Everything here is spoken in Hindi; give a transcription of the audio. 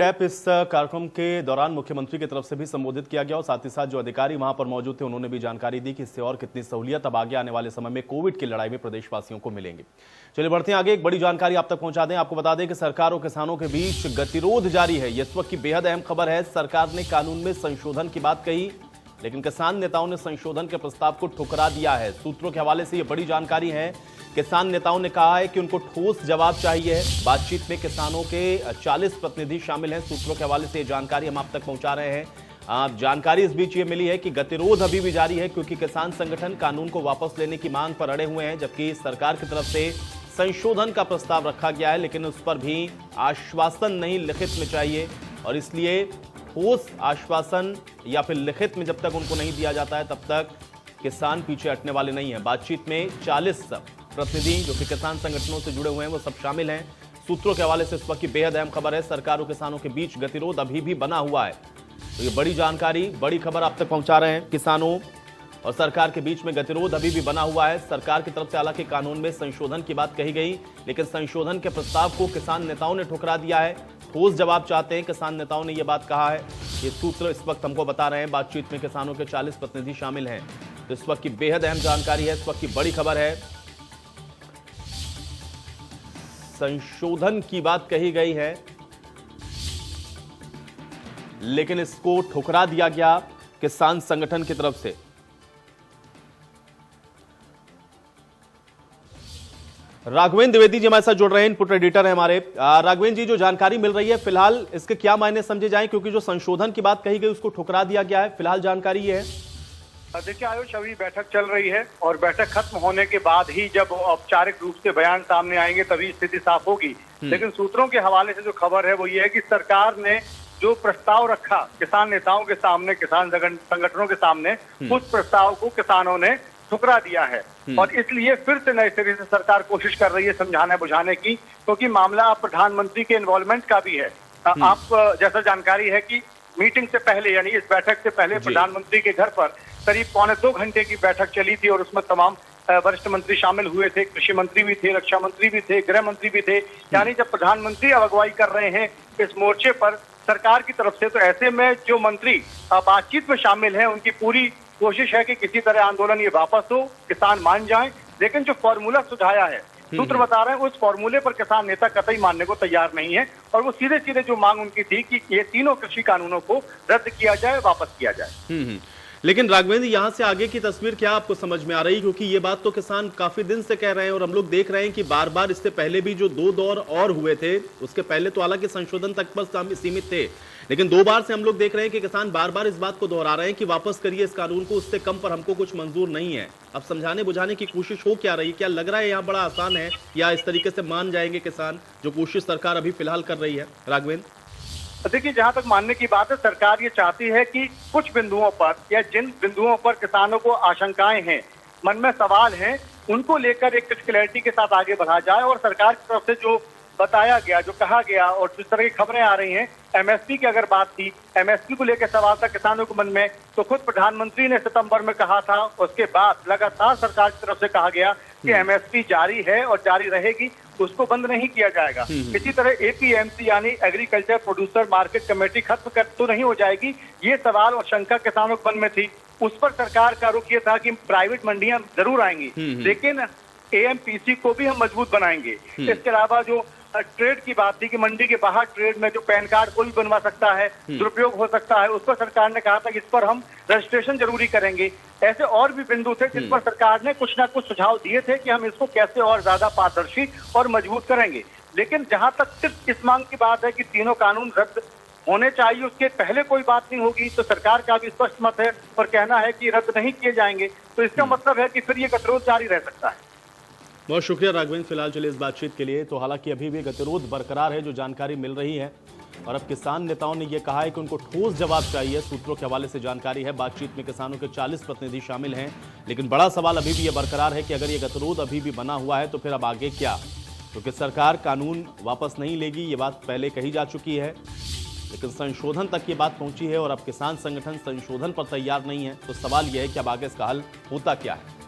कोविड ऐप इस कार्यक्रम के दौरान मुख्यमंत्री की तरफ से भी संबोधित किया गया और साथ ही साथ जो अधिकारी वहां पर मौजूद थे उन्होंने भी जानकारी दी कि इससे और कितनी सहूलियत अब आगे आने वाले समय में कोविड की लड़ाई में प्रदेशवासियों को मिलेंगी। चलिए बढ़ते हैं आगे, एक बड़ी जानकारी आप तक पहुंचा दें। आपको बता दें कि सरकार और किसानों के बीच गतिरोध जारी है। इस वक्त की बेहद अहम खबर है, सरकार ने कानून में संशोधन की बात कही, लेकिन किसान नेताओं ने संशोधन के प्रस्ताव को ठुकरा दिया है। सूत्रों के हवाले से यह बड़ी जानकारी है। किसान नेताओं ने कहा है कि उनको ठोस जवाब चाहिए। बातचीत में किसानों के 40 प्रतिनिधि शामिल हैं। सूत्रों के हवाले से यह जानकारी हम आप तक पहुंचा रहे हैं। जानकारी इस बीच ये मिली है कि गतिरोध अभी भी जारी है, क्योंकि किसान संगठन कानून को वापस लेने की मांग पर अड़े हुए हैं, जबकि सरकार की तरफ से संशोधन का प्रस्ताव रखा गया है, लेकिन उस पर भी आश्वासन नहीं लिखित में चाहिए, और इसलिए ठोस आश्वासन या फिर लिखित में जब तक उनको नहीं दिया जाता है तब तक किसान पीछे हटने वाले नहीं है। बातचीत में 40 प्रतिनिधि जो कि किसान संगठनों से जुड़े हुए हैं वो सब शामिल हैं। सूत्रों के हवाले से इस वक्त की बेहद अहम खबर है, सरकार और किसानों के बीच गतिरोध अभी भी बना हुआ है। तो ये बड़ी जानकारी, बड़ी खबर आप तक पहुंचा रहे हैं। किसानों और सरकार के बीच में गतिरोध अभी भी बना हुआ है। सरकार की तरफ से हालांकि कानून में संशोधन की बात कही गई, लेकिन संशोधन के प्रस्ताव को किसान नेताओं ने ठुकरा दिया है। ठोस जवाब चाहते हैं किसान नेताओं ने यह बात कहा है। ये सूत्र इस वक्त हमको बता रहे हैं। बातचीत में किसानों के 40 प्रतिनिधि शामिल हैं। तो इस वक्त की बेहद अहम जानकारी है, इस वक्त की बड़ी खबर है। संशोधन की बात कही गई है, लेकिन इसको ठुकरा दिया गया किसान संगठन की तरफ से। राघवेंद्र द्विवेदी जी हमारे साथ जुड़ रहे हैं, इनपुट एडिटर है हमारे। राघवेंद्र जी, जो जानकारी मिल रही है फिलहाल इसके क्या मायने समझे जाएं, क्योंकि जो संशोधन की बात कही गई उसको ठुकरा दिया गया है, फिलहाल जानकारी ये है। देखिए आयुष, अभी बैठक चल रही है और बैठक खत्म होने के बाद ही जब औपचारिक रूप से बयान सामने आएंगे तभी स्थिति साफ होगी। लेकिन सूत्रों के हवाले से जो खबर है वो ये है कि सरकार ने जो प्रस्ताव रखा किसान नेताओं के सामने, किसान संगठनों के सामने, उस प्रस्ताव को किसानों ने ठुकरा दिया है। और इसलिए फिर से नए सिरे से सरकार कोशिश कर रही है समझाने बुझाने की, क्योंकि मामला अब प्रधानमंत्री के इन्वॉल्वमेंट का भी है। आप जैसा जानकारी है कि मीटिंग से पहले, यानी इस बैठक से पहले प्रधानमंत्री के घर पर करीब 2.25 घंटे की बैठक चली थी और उसमें तमाम वरिष्ठ मंत्री शामिल हुए थे। कृषि मंत्री भी थे, रक्षा मंत्री भी थे, गृह मंत्री भी थे। यानी जब प्रधानमंत्री अगुवाई कर रहे हैं इस मोर्चे पर सरकार की तरफ से, तो ऐसे में जो मंत्री बातचीत में शामिल हैं उनकी पूरी कोशिश है कि किसी तरह आंदोलन ये वापस हो, किसान मान जाएं। लेकिन जो फॉर्मूला सुझाया है, सूत्र बता रहे हैं, उस फॉर्मूले पर किसान नेता कतई मानने को तैयार नहीं है। और वो सीधे सीधे जो मांग उनकी थी कि ये तीनों कृषि कानूनों को रद्द किया जाए, वापस किया जाए। लेकिन राघवेंद्र, यहां से आगे की तस्वीर क्या आपको समझ में आ रही, क्योंकि ये बात तो किसान काफी दिन से कह रहे हैं और हम लोग देख रहे हैं कि बार बार इससे पहले भी जो 2 दौर और हुए थे, उसके पहले तो हालांकि संशोधन तक पर सीमित थे, लेकिन 2 बार से हम लोग देख रहे हैं कि किसान बार बार इस बात को दोहरा रहे हैं कि वापस करिए इस कानून को, उससे कम पर हमको कुछ मंजूर नहीं है। अब समझाने बुझाने की कोशिश हो क्या रही, क्या लग रहा है यहाँ बड़ा आसान है, या इस तरीके से मान जाएंगे किसान जो कोशिश सरकार अभी फिलहाल कर रही है? राघवेंद्र, देखिए, जहां तक मानने की बात है, सरकार ये चाहती है कि कुछ बिंदुओं पर या जिन बिंदुओं पर किसानों को आशंकाएं हैं, मन में सवाल हैं, उनको लेकर एक कुछ क्लैरिटी के साथ आगे बढ़ा जाए। और सरकार की तरफ से जो बताया गया, जो कहा गया और जिस तरह की खबरें आ रही हैं, एमएसपी की अगर बात थी, एमएसपी को लेकर सवाल था किसानों के मन में, तो खुद प्रधानमंत्री ने सितंबर में कहा था। उसके बाद लगातार सरकार की तरफ से कहा गया कि एमएसपी जारी है और जारी रहेगी, उसको बंद नहीं किया जाएगा। इसी तरह एपीएमसी यानी एग्रीकल्चर प्रोड्यूसर मार्केट कमेटी खत्म कर तो नहीं हो जाएगी, ये सवाल और शंका किसानों के मन में थी। उस पर सरकार का रुख ये था कि प्राइवेट मंडियां जरूर आएंगी, लेकिन एएमपीसी को भी हम मजबूत बनाएंगे। इसके अलावा जो ट्रेड की बात थी कि मंडी के बाहर ट्रेड में जो पैन कार्ड कोई भी बनवा सकता है, दुरुपयोग हो सकता है, उस पर सरकार ने कहा था कि इस पर हम रजिस्ट्रेशन जरूरी करेंगे। ऐसे और भी बिंदु थे जिस पर सरकार ने कुछ ना कुछ सुझाव दिए थे कि हम इसको कैसे और ज्यादा पारदर्शी और मजबूत करेंगे। लेकिन जहां तक सिर्फ इस मांग की बात है कि तीनों कानून रद्द होने चाहिए, उसके पहले कोई बात नहीं होगी, तो सरकार का भी स्पष्ट मत है और कहना है कि रद्द नहीं किए जाएंगे, तो इसका मतलब है कि फिर ये गतिरोध जारी रह सकता है। बहुत शुक्रिया राघवेंद्र फिलहाल चलिए इस बातचीत के लिए। तो हालांकि अभी भी गतिरोध बरकरार है, जो जानकारी मिल रही है, और अब किसान नेताओं ने यह कहा है कि उनको ठोस जवाब चाहिए। सूत्रों के हवाले से जानकारी है, बातचीत में किसानों के 40 प्रतिनिधि शामिल हैं, लेकिन बड़ा सवाल अभी भी यह बरकरार है कि अगर ये गतिरोध अभी भी बना हुआ है तो फिर अब आगे क्या, क्योंकि सरकार कानून वापस नहीं लेगी, ये बात पहले कही जा चुकी है, लेकिन संशोधन तक ये बात पहुंची है और अब किसान संगठन संशोधन पर तैयार नहीं है। तो सवाल यह है कि अब आगे इसका हल होता क्या है।